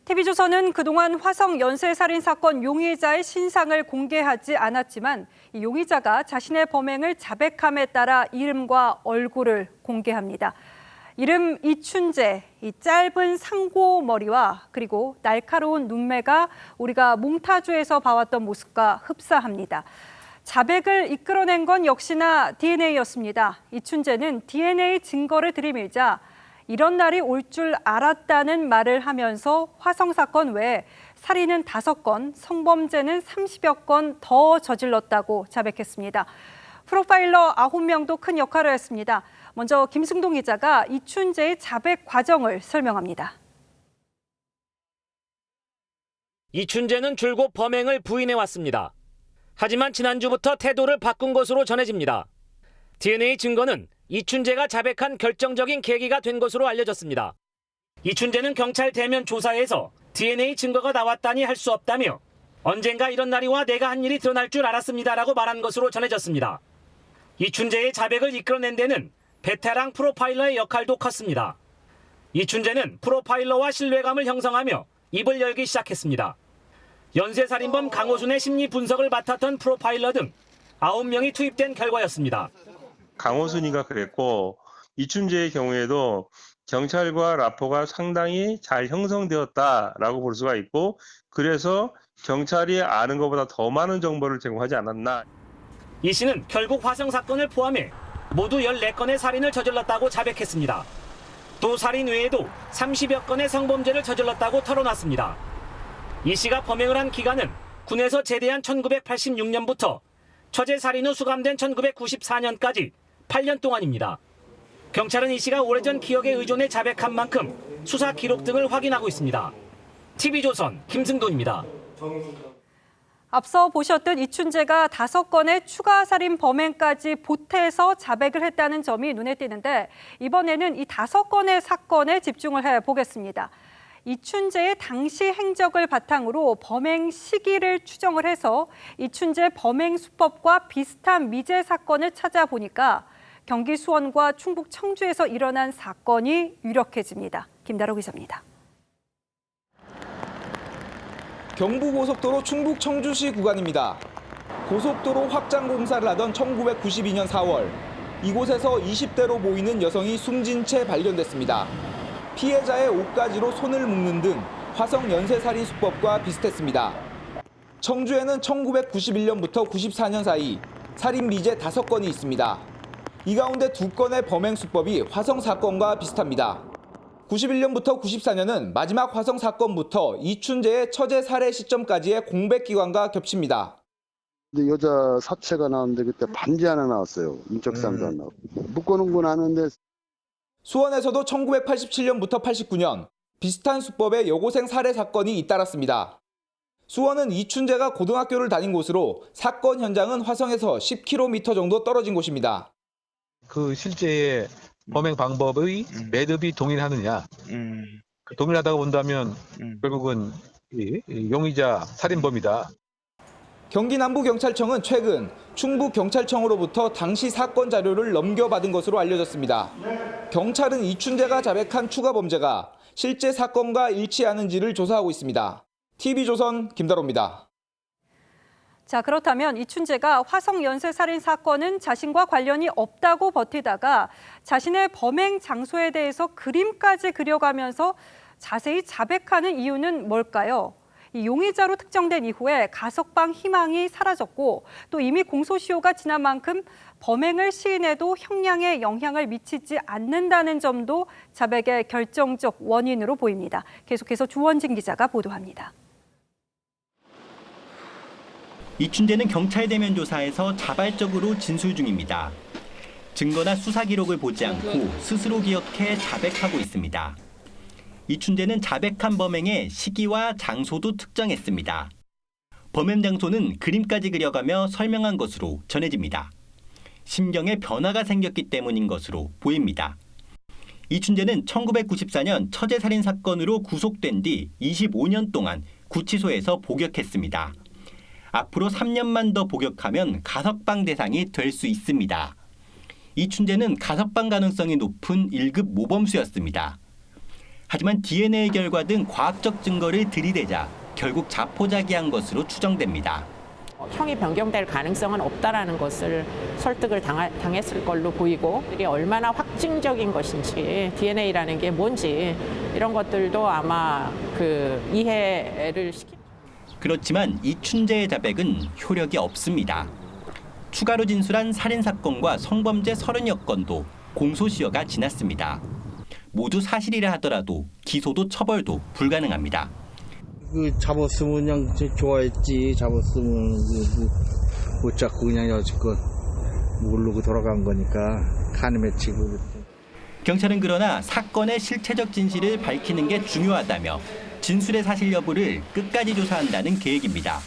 TV조선은 그동안 화성 연쇄살인 사건 용의자의 신상을 공개하지 않았지만 이 용의자가 자신의 범행을 자백함에 따라 이름과 얼굴을 공개합니다. 이름 이춘재, 이 짧은 상고 머리와 그리고 날카로운 눈매가 우리가 몽타주에서 봐왔던 모습과 흡사합니다. 자백을 이끌어낸 건 역시나 DNA였습니다. 이춘재는 DNA 증거를 들이밀자 이런 날이 올 줄 알았다는 말을 하면서 화성 사건 외에 살인은 5건, 성범죄는 30여 건 더 저질렀다고 자백했습니다. 프로파일러 9명도 큰 역할을 했습니다. 먼저 김승동 기자가 이춘재의 자백 과정을 설명합니다. 이춘재는 줄곧 범행을 부인해왔습니다. 하지만 지난주부터 태도를 바꾼 것으로 전해집니다. DNA 증거는 이춘재가 자백한 결정적인 계기가 된 것으로 알려졌습니다. 이춘재는 경찰 대면 조사에서 DNA 증거가 나왔다니 할 수 없다며 언젠가 이런 날이 와 내가 한 일이 드러날 줄 알았습니다라고 말한 것으로 전해졌습니다. 이춘재의 자백을 이끌어낸 데는 베테랑 프로파일러의 역할도 컸습니다. 이춘재는 프로파일러와 신뢰감을 형성하며 입을 열기 시작했습니다. 연쇄살인범 강호순의 심리 분석을 맡았던 프로파일러 등 9명이 투입된 결과였습니다. 강호순이가 그랬고 이춘재의 경우에도 경찰과 라포가 상당히 잘 형성되었다라고 볼 수가 있고 그래서 경찰이 아는 것보다 더 많은 정보를 제공하지 않았나. 이 씨는 결국 화성 사건을 포함해 모두 14건의 살인을 저질렀다고 자백했습니다. 또 살인 외에도 30여 건의 성범죄를 저질렀다고 털어놨습니다. 이 씨가 범행을 한 기간은 군에서 제대한 1986년부터 처제 살인 후 수감된 1994년까지 8년 동안입니다. 경찰은 이 씨가 오래전 기억에 의존해 자백한 만큼 수사 기록 등을 확인하고 있습니다. TV조선 김승돈입니다. 앞서 보셨듯 이춘재가 5건의 추가 살인 범행까지 보태서 자백을 했다는 점이 눈에 띄는데 이번에는 이 5건의 사건에 집중을 해보겠습니다. 이춘재의 당시 행적을 바탕으로 범행 시기를 추정을 해서 이춘재 범행 수법과 비슷한 미제 사건을 찾아보니까 경기 수원과 충북 청주에서 일어난 사건이 유력해집니다. 김다로 기자입니다. 경부고속도로 충북 청주시 구간입니다. 고속도로 확장 공사를 하던 1992년 4월 이곳에서 20대로 보이는 여성이 숨진 채 발견됐습니다. 피해자의 옷가지로 손을 묶는 등 화성 연쇄살인 수법과 비슷했습니다. 청주에는 1991년부터 94년 사이 살인 미제 5건이 있습니다. 이 가운데 2건의 범행 수법이 화성 사건과 비슷합니다. 91년부터 94년은 마지막 화성 사건부터 이춘재의 처제 살해 시점까지의 공백 기간과 겹칩니다. 근데 여자 사체가 나왔는데 그때 반지 하나 나왔어요. 인적사항도 안 나오고. 묶어놓은 건 아는데. 수원에서도 1987년부터 89년 비슷한 수법의 여고생 살해 사건이 잇따랐습니다. 수원은 이춘재가 고등학교를 다닌 곳으로 사건 현장은 화성에서 10km 정도 떨어진 곳입니다. 그 실제의 범행 방법의 매듭이 동일하느냐. 동일하다고 본다면 결국은 용의자 살인범이다. 경기 남부경찰청은 최근 충북경찰청으로부터 당시 사건 자료를 넘겨받은 것으로 알려졌습니다. 경찰은 이춘재가 자백한 추가 범죄가 실제 사건과 일치하는지를 조사하고 있습니다. TV조선 김다로입니다. 자, 그렇다면 이춘재가 화성 연쇄살인 사건은 자신과 관련이 없다고 버티다가 자신의 범행 장소에 대해서 그림까지 그려가면서 자세히 자백하는 이유는 뭘까요? 이 용의자로 특정된 이후에 가석방 희망이 사라졌고 또 이미 공소시효가 지난 만큼 범행을 시인해도 형량에 영향을 미치지 않는다는 점도 자백의 결정적 원인으로 보입니다. 계속해서 주원진 기자가 보도합니다. 이춘재는 경찰 대면 조사에서 자발적으로 진술 중입니다. 증거나 수사 기록을 보지 않고 스스로 기억해 자백하고 있습니다. 이춘재는 자백한 범행의 시기와 장소도 특정했습니다. 범행 장소는 그림까지 그려가며 설명한 것으로 전해집니다. 심경에 변화가 생겼기 때문인 것으로 보입니다. 이춘재는 1994년 처제살인 사건으로 구속된 뒤 25년 동안 구치소에서 복역했습니다. 앞으로 3년만 더 복역하면 가석방 대상이 될 수 있습니다. 이춘재는 가석방 가능성이 높은 1급 모범수였습니다. 하지만 DNA 결과 등 과학적 증거를 들이대자 결국 자포자기한 것으로 추정됩니다. 형이 변경될 가능성은 없다라는 것을 설득을 당했을 걸로 보이고 이게 얼마나 확증적인 것인지 DNA라는 게 뭔지 이런 것들도 아마 이해를 시킵니다. 그렇지만 이춘재의 자백은 효력이 없습니다. 추가로 진술한 살인사건과 성범죄 30여 건도 공소시효가 지났습니다. 모두 사실이라 하더라도 기소도 처벌도 불가능합니다. 잡았으면 그냥 좋아했지. 잡았으면 못 잡고 그냥 여지껏 모르고 돌아간 거니까 간이 맺히고. 경찰은 그러나 사건의 실체적 진실을 밝히는 게 중요하다며 진술의 사실 여부를 끝까지 조사한다는 계획입니다.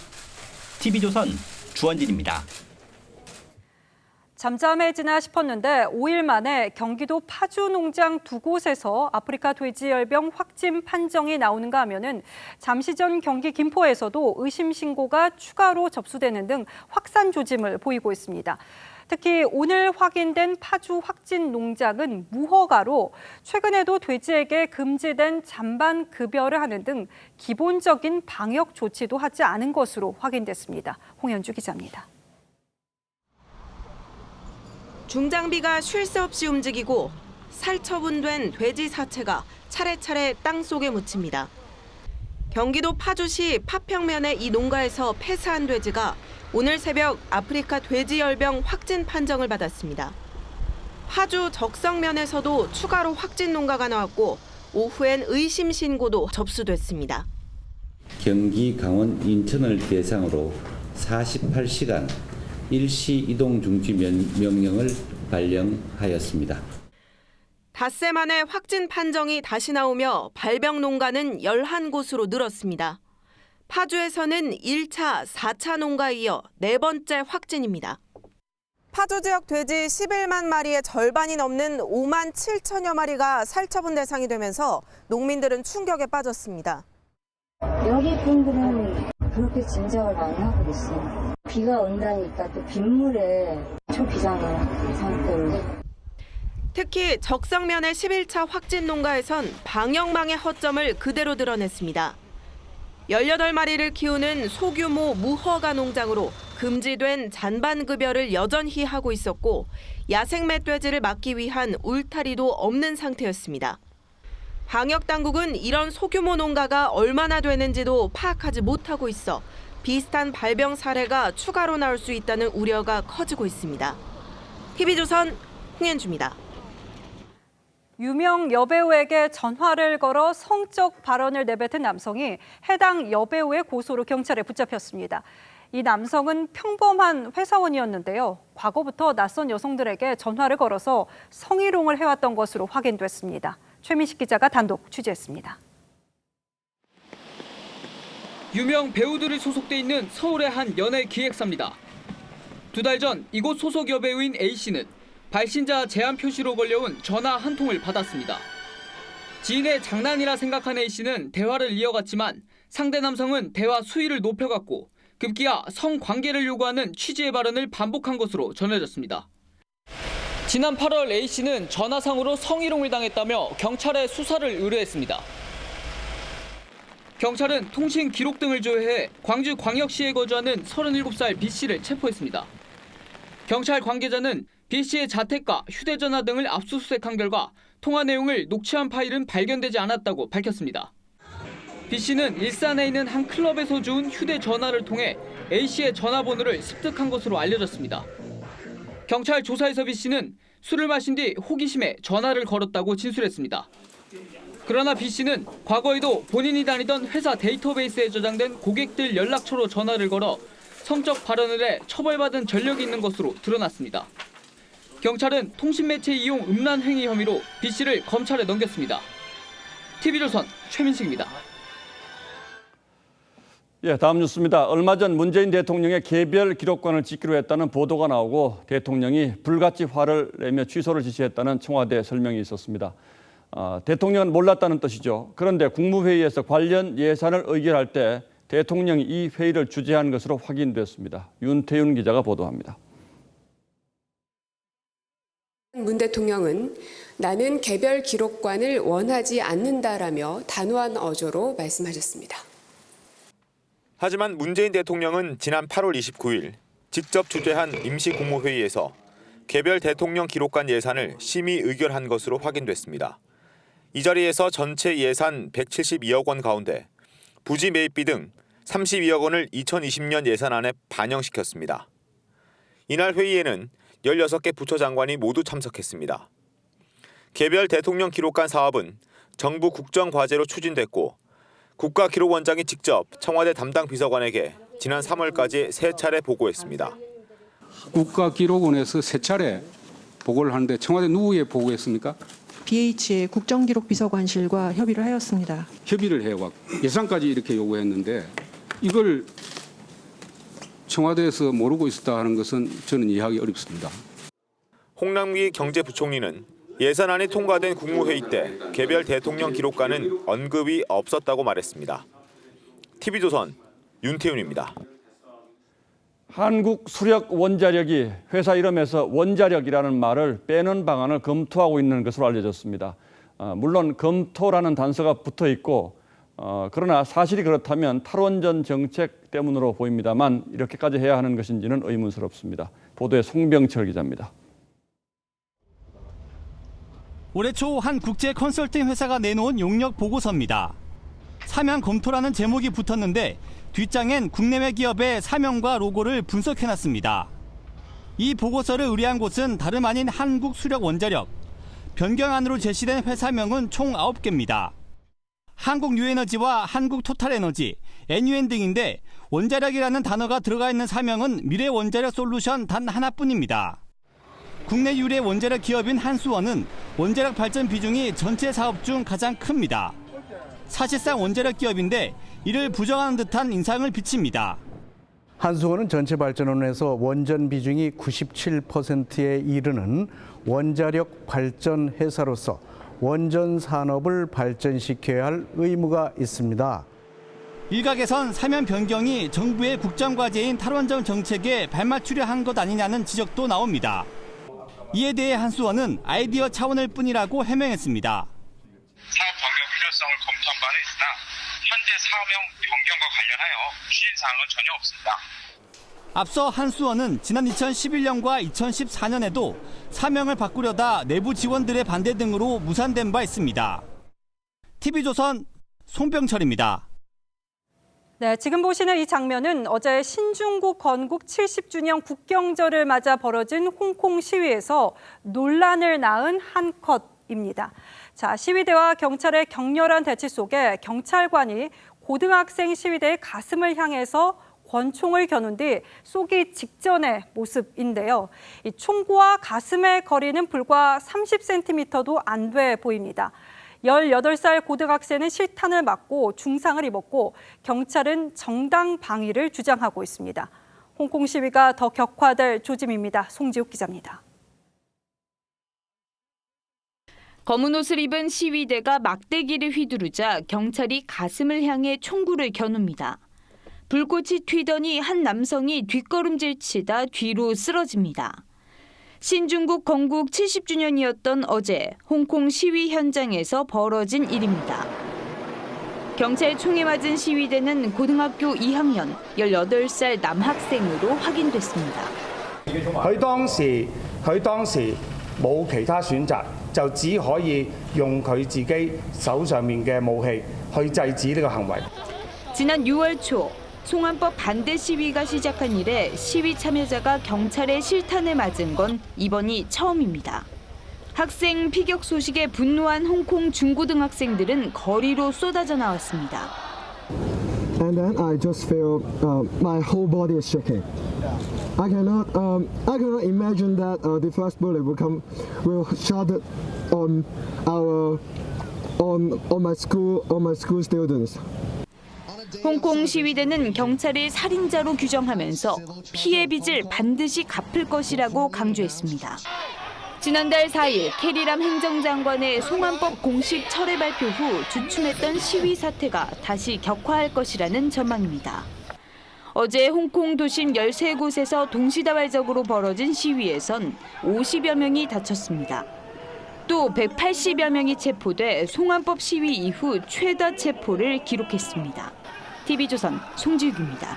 TV조선 주원진입니다. 잠잠해지나 싶었는데 5일 만에 경기도 파주 농장 두 곳에서 아프리카 돼지열병 확진 판정이 나오는가 하면은 잠시 전 경기 김포에서도 의심 신고가 추가로 접수되는 등 확산 조짐을 보이고 있습니다. 특히 오늘 확인된 파주 확진 농장은 무허가로 최근에도 돼지에게 금지된 잔반 급여를 하는 등 기본적인 방역 조치도 하지 않은 것으로 확인됐습니다. 홍현주 기자입니다. 중장비가 쉴 새 없이 움직이고 살처분된 돼지 사체가 차례차례 땅속에 묻힙니다. 경기도 파주시 파평면의 이 농가에서 폐사한 돼지가 오늘 새벽 아프리카 돼지열병 확진 판정을 받았습니다. 파주 적성면에서도 추가로 확진 농가가 나왔고 오후엔 의심 신고도 접수됐습니다. 경기, 강원, 인천을 대상으로 48시간 일시 이동 중지 명령을 발령하였습니다. 닷새 만에 확진 판정이 다시 나오며 발병 농가는 11곳으로 늘었습니다. 파주에서는 1차, 4차 농가에 이어 4번째 확진입니다. 파주 지역 돼지 11만 마리의 절반이 넘는 5만 7천여 마리가 살처분 대상이 되면서 농민들은 충격에 빠졌습니다. 여기 분들은 그렇게 짐작을 많이 하고 있어요. 비가 온다니까 또 빗물에 초비상한 상태로. 특히 적성면의 11차 확진 농가에선 방역망의 허점을 그대로 드러냈습니다. 18마리를 키우는 소규모 무허가 농장으로 금지된 잔반급여를 여전히 하고 있었고 야생 멧돼지를 막기 위한 울타리도 없는 상태였습니다. 방역당국은 이런 소규모 농가가 얼마나 되는지도 파악하지 못하고 있어 비슷한 발병 사례가 추가로 나올 수 있다는 우려가 커지고 있습니다. TV조선 홍현주입니다. 유명 여배우에게 전화를 걸어 성적 발언을 내뱉은 남성이 해당 여배우의 고소로 경찰에 붙잡혔습니다. 이 남성은 평범한 회사원이었는데요. 과거부터 낯선 여성들에게 전화를 걸어서 성희롱을 해왔던 것으로 확인됐습니다. 최민식 기자가 단독 취재했습니다. 유명 배우들이 소속돼 있는 서울의 한 연예 기획사입니다. 2달 전 이곳 소속 여배우인 A씨는 발신자 제한 표시로 걸려온 전화 한 통을 받았습니다. 지인의 장난이라 생각한 A씨는 대화를 이어갔지만 상대 남성은 대화 수위를 높여갔고 급기야 성관계를 요구하는 취지의 발언을 반복한 것으로 전해졌습니다. 지난 8월 A씨는 전화상으로 성희롱을 당했다며 경찰에 수사를 의뢰했습니다. 경찰은 통신 기록 등을 조회해 광주광역시에 거주하는 37살 B씨를 체포했습니다. 경찰 관계자는 B씨의 자택과 휴대전화 등을 압수수색한 결과 통화 내용을 녹취한 파일은 발견되지 않았다고 밝혔습니다. B씨는 일산에 있는 한 클럽에서 주운 휴대전화를 통해 A씨의 전화번호를 습득한 것으로 알려졌습니다. 경찰 조사에서 B씨는 술을 마신 뒤 호기심에 전화를 걸었다고 진술했습니다. 그러나 B씨는 과거에도 본인이 다니던 회사 데이터베이스에 저장된 고객들 연락처로 전화를 걸어 성적 발언을 해 처벌받은 전력이 있는 것으로 드러났습니다. 경찰은 통신매체 이용 음란 행위 혐의로 B 씨를 검찰에 넘겼습니다. TV조선 최민식입니다. 예, 다음 뉴스입니다. 얼마 전 문재인 대통령의 개별 기록관을 짓기로 했다는 보도가 나오고 대통령이 불같이 화를 내며 취소를 지시했다는 청와대 설명이 있었습니다. 대통령은 몰랐다는 뜻이죠. 그런데 국무회의에서 관련 예산을 의결할 때 대통령이 이 회의를 주재한 것으로 확인됐습니다. 윤태윤 기자가 보도합니다. 문 대통령은 나는 개별 기록관을 원하지 않는다라며 단호한 어조로 말씀하셨습니다. 하지만 문재인 대통령은 지난 8월 29일 직접 주재한 임시국무회의에서 개별 대통령 기록관 예산을 심의 의결한 것으로 확인됐습니다. 이 자리에서 전체 예산 172억 원 가운데 부지 매입비 등 32억 원을 2020년 예산안에 반영시켰습니다. 이날 회의에는 16개 부처 장관이 모두 참석했습니다. 개별 대통령 기록관 사업은 정부 국정과제로 추진됐고 국가기록원장이 직접 청와대 담당 비서관에게 지난 3월까지 3차례 보고했습니다. 국가기록원에서 3차례 보고를 하는데 청와대 누구에 보고했습니까? BH의 국정기록비서관실과 협의를 하였습니다. 협의를 해왔고 예산까지 이렇게 요구했는데 이걸 청와대에서 모르고 있었다 하는 것은 저는 이해하기 어렵습니다. 홍남기 경제부총리는 예산안이 통과된 국무회의 때 개별 대통령 기록관은 언급이 없었다고 말했습니다. TV조선 윤태윤입니다. 한국수력원자력이 회사 이름에서 원자력이라는 말을 빼는 방안을 검토하고 있는 것으로 알려졌습니다. 물론 검토라는 단서가 붙어 있고 그러나 사실이 그렇다면 탈원전 정책 때문으로 보입니다만 이렇게까지 해야 하는 것인지는 의문스럽습니다. 보도에 송병철 기자입니다. 올해 초 한 국제 컨설팅 회사가 내놓은 용역 보고서입니다. 사명 검토라는 제목이 붙었는데 뒷장엔 국내외 기업의 사명과 로고를 분석해놨습니다. 이 보고서를 의뢰한 곳은 다름 아닌 한국수력원자력. 변경안으로 제시된 회사명은 총 9개입니다. 한국뉴에너지와 한국토탈에너지, NUN 등인데 원자력이라는 단어가 들어가 있는 사명은 미래원자력 솔루션 단 하나뿐입니다. 국내 유례 원자력 기업인 한수원은 원자력 발전 비중이 전체 사업 중 가장 큽니다. 사실상 원자력 기업인데 이를 부정하는 듯한 인상을 비칩니다. 한수원은 전체 발전원에서 원전 비중이 97%에 이르는 원자력 발전 회사로서 원전 산업을 발전시켜야 할 의무가 있습니다. 일각에선 사면 변경이 정부의 국정과제인 탈원전 정책에 발맞추려 한 것 아니냐는 지적도 나옵니다. 이에 대해 한수원은 아이디어 차원일 뿐이라고 해명했습니다. 사업 변경 필요성을 검토한 바는 있으나 현재 사업명 변경과 관련하여 추진 사항은 전혀 없습니다. 앞서 한수원은 지난 2011년과 2014년에도 사명을 바꾸려다 내부 직원들의 반대 등으로 무산된 바 있습니다. TV조선 송병철입니다. 네, 지금 보시는 이 장면은 어제 신중국 건국 70주년 국경절을 맞아 벌어진 홍콩 시위에서 논란을 낳은 한 컷입니다. 자, 시위대와 경찰의 격렬한 대치 속에 경찰관이 고등학생 시위대의 가슴을 향해서 권총을 겨눈 뒤 쏘기 직전의 모습인데요. 이 총구와 가슴의 거리는 불과 30cm도 안 돼 보입니다. 18살 고등학생은 실탄을 맞고 중상을 입었고 경찰은 정당 방위를 주장하고 있습니다. 홍콩 시위가 더 격화될 조짐입니다. 송지욱 기자입니다. 검은 옷을 입은 시위대가 막대기를 휘두르자 경찰이 가슴을 향해 총구를 겨눕니다. 불꽃이 튀더니 한 남성이 뒷걸음질 치다 뒤로 쓰러집니다. 신중국 건국 70주년이었던 어제 홍콩 시위 현장에서 벌어진 일입니다. 경찰 총에 맞은 시위대는 고등학교 2학년 18살 남학생으로 확인됐습니다. 佢當時冇其他選擇，就只可以用佢自己手上面嘅武器去制止呢個行為。 지난 6월 초 송환법 반대 시위가 시작한 이래 시위 참여자가 경찰의 실탄을 맞은 건 이번이 처음입니다. 학생 피격 소식에 분노한 홍콩 중고등학생들은 거리로 쏟아져 나왔습니다. and then I just feel my whole body is shaking. I cannot imagine that the first bullet will shot it on my school students. 홍콩 시위대는 경찰을 살인자로 규정하면서 피해 빚을 반드시 갚을 것이라고 강조했습니다. 지난달 4일 캐리람 행정장관의 송환법 공식 철회 발표 후 주춤했던 시위 사태가 다시 격화할 것이라는 전망입니다. 어제 홍콩 도심 13곳에서 동시다발적으로 벌어진 시위에선 50여 명이 다쳤습니다. 또 180여 명이 체포돼 송환법 시위 이후 최다 체포를 기록했습니다. TV조선 송지욱입니다.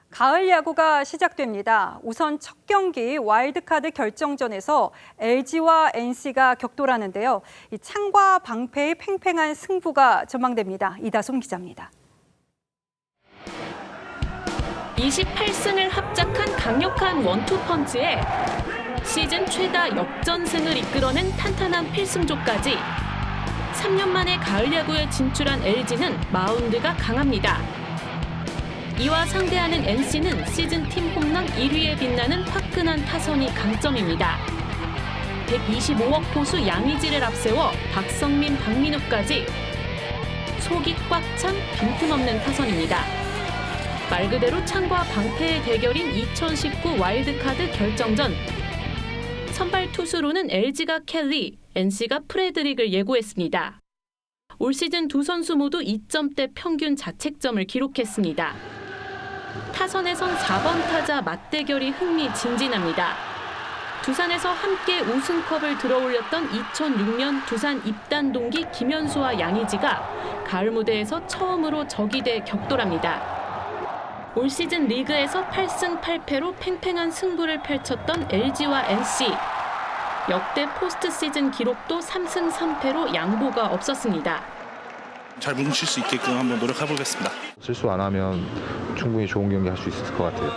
가을 야구가 시작됩니다. 우선 첫 경기 와일드카드 결정전에서 LG와 NC가 격돌하는데요. 이 창과 방패의 팽팽한 승부가 전망됩니다. 이다솜 기자입니다. 28승을 합작한 강력한 원투펀치에 시즌 최다 역전승을 이끌어낸 탄탄한 필승조까지 3년 만에 가을 야구에 진출한 LG는 마운드가 강합니다. 이와 상대하는 NC는 시즌 팀 홈런 1위에 빛나는 화끈한 타선이 강점입니다. 125억 포수 양의지를 앞세워 박성민, 박민우까지 속이 꽉 찬 빈틈없는 타선입니다. 말 그대로 창과 방패의 대결인 2019 와일드카드 결정전. 선발 투수로는 LG가 켈리, NC가 프레드릭을 예고했습니다. 올 시즌 두 선수 모두 2점대 평균 자책점을 기록했습니다. 타선에선 4번 타자 맞대결이 흥미진진합니다. 두산에서 함께 우승컵을 들어올렸던 2006년 두산 입단 동기 김현수와 양의지가 가을 무대에서 처음으로 적이돼 격돌합니다. 올 시즌 리그에서 8승 8패로 팽팽한 승부를 펼쳤던 LG와 NC. 역대 포스트 시즌 기록도 3승 3패로 양보가 없었습니다. 잘 뭉칠 수 있게끔 한번 노력해보겠습니다. 실수 안 하면 충분히 좋은 경기 할 수 있을 것 같아요.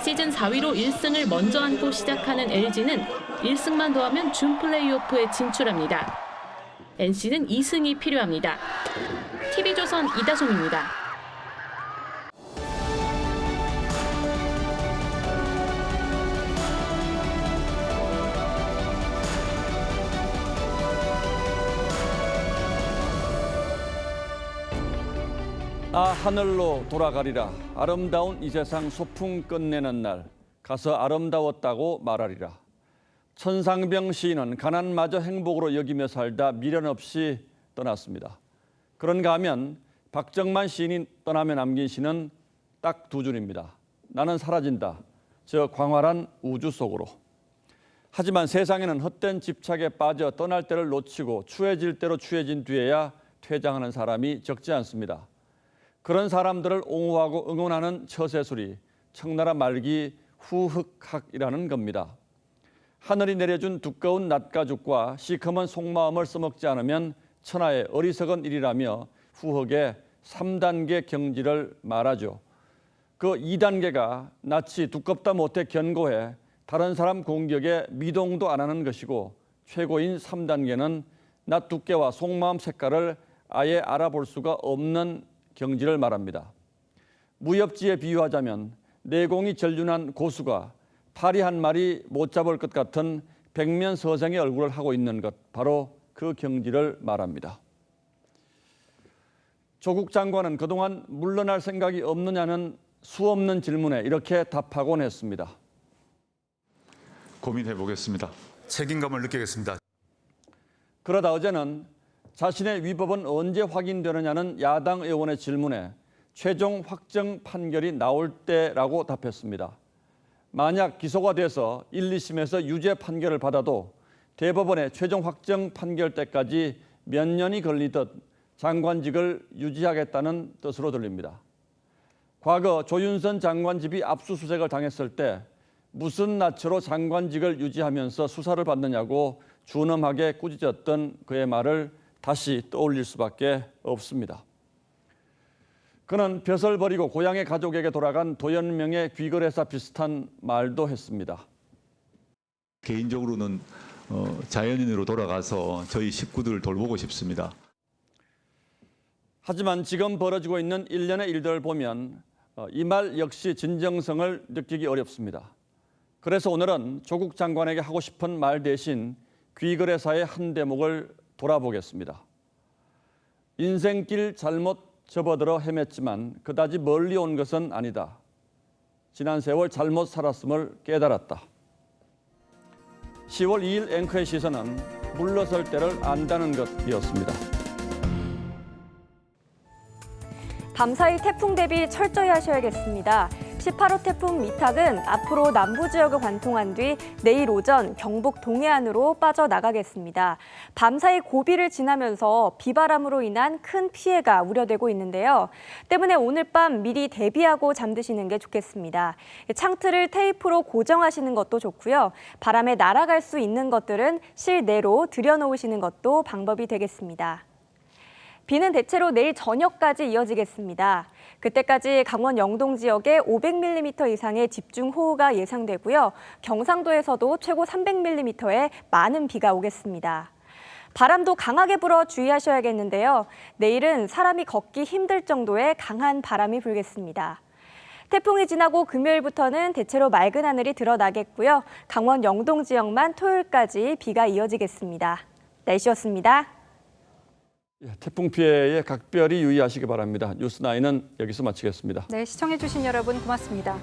시즌 4위로 1승을 먼저 안고 시작하는 LG는 1승만 더하면 준 플레이오프에 진출합니다. NC는 2승이 필요합니다. TV조선 이다솜입니다. 하늘로 돌아가리라. 아름다운 이 세상 소풍 끝내는 날 가서 아름다웠다고 말하리라. 천상병 시인은 가난마저 행복으로 여기며 살다 미련 없이 떠났습니다. 그런가 하면 박정만 시인이 떠나며 남긴 시는 딱 두 줄입니다. 나는 사라진다. 저 광활한 우주 속으로. 하지만 세상에는 헛된 집착에 빠져 떠날 때를 놓치고 추해질 대로 추해진 뒤에야 퇴장하는 사람이 적지 않습니다. 그런 사람들을 옹호하고 응원하는 처세술이 청나라 말기 후흑학이라는 겁니다. 하늘이 내려준 두꺼운 낫가죽과 시커먼 속마음을 써먹지 않으면 천하의 어리석은 일이라며 후흑의 3단계 경지를 말하죠. 그 2단계가 낯이 두껍다 못해 견고해 다른 사람 공격에 미동도 안 하는 것이고 최고인 3단계는 낯 두께와 속마음 색깔을 아예 알아볼 수가 없는 경지를 말합니다. 무협지에 비유하자면 내공이 전륜한 고수가 파리 한 마리 못 잡을 것 같은 백면서생의 얼굴을 하고 있는 것, 바로 그 경지를 말합니다. 조국 장관은 그동안 물러날 생각이 없느냐는 수없는 질문에 이렇게 답하곤 했습니다. 고민해 보겠습니다. 책임감을 느끼겠습니다. 그러다 어제는 자신의 위법은 언제 확인되느냐는 야당 의원의 질문에 최종 확정 판결이 나올 때라고 답했습니다. 만약 기소가 돼서 1, 2심에서 유죄 판결을 받아도 대법원의 최종 확정 판결 때까지 몇 년이 걸리듯 장관직을 유지하겠다는 뜻으로 들립니다. 과거 조윤선 장관집이 압수수색을 당했을 때 무슨 낯으로 장관직을 유지하면서 수사를 받느냐고 준엄하게 꾸짖었던 그의 말을 다시 떠올릴 수밖에 없습니다. 그는 벼슬 버리고 고향의 가족에게 돌아간 도연명의 귀걸이사 비슷한 말도 했습니다. 개인적으로는 자연인으로 돌아가서 저희 식구들을 돌보고 싶습니다. 하지만 지금 벌어지고 있는 일련의 일들을 보면 이 말 역시 진정성을 느끼기 어렵습니다. 그래서 오늘은 조국 장관에게 하고 싶은 말 대신 귀거래사의 한 대목을 돌아보겠습니다. 인생길 잘못 접어들어 헤맸지만 그다지 멀리 온 것은 아니다. 지난 세월 잘못 살았음을 깨달았다. 10월 2일 앵커의 시선은 물러설 때를 안다는 것이었습니다. 밤사이 태풍 대비 철저히 하셔야겠습니다. 18호 태풍 미탁은 앞으로 남부 지역을 관통한 뒤 내일 오전 경북 동해안으로 빠져나가겠습니다. 밤사이 고비를 지나면서 비바람으로 인한 큰 피해가 우려되고 있는데요. 때문에 오늘 밤 미리 대비하고 잠드시는 게 좋겠습니다. 창틀을 테이프로 고정하시는 것도 좋고요. 바람에 날아갈 수 있는 것들은 실내로 들여놓으시는 것도 방법이 되겠습니다. 비는 대체로 내일 저녁까지 이어지겠습니다. 그때까지 강원 영동 지역에 500mm 이상의 집중호우가 예상되고요. 경상도에서도 최고 300mm의 많은 비가 오겠습니다. 바람도 강하게 불어 주의하셔야겠는데요. 내일은 사람이 걷기 힘들 정도의 강한 바람이 불겠습니다. 태풍이 지나고 금요일부터는 대체로 맑은 하늘이 드러나겠고요. 강원 영동 지역만 토요일까지 비가 이어지겠습니다. 날씨였습니다. 태풍 피해에 각별히 유의하시기 바랍니다. 뉴스9은 여기서 마치겠습니다. 네, 시청해주신 여러분 고맙습니다.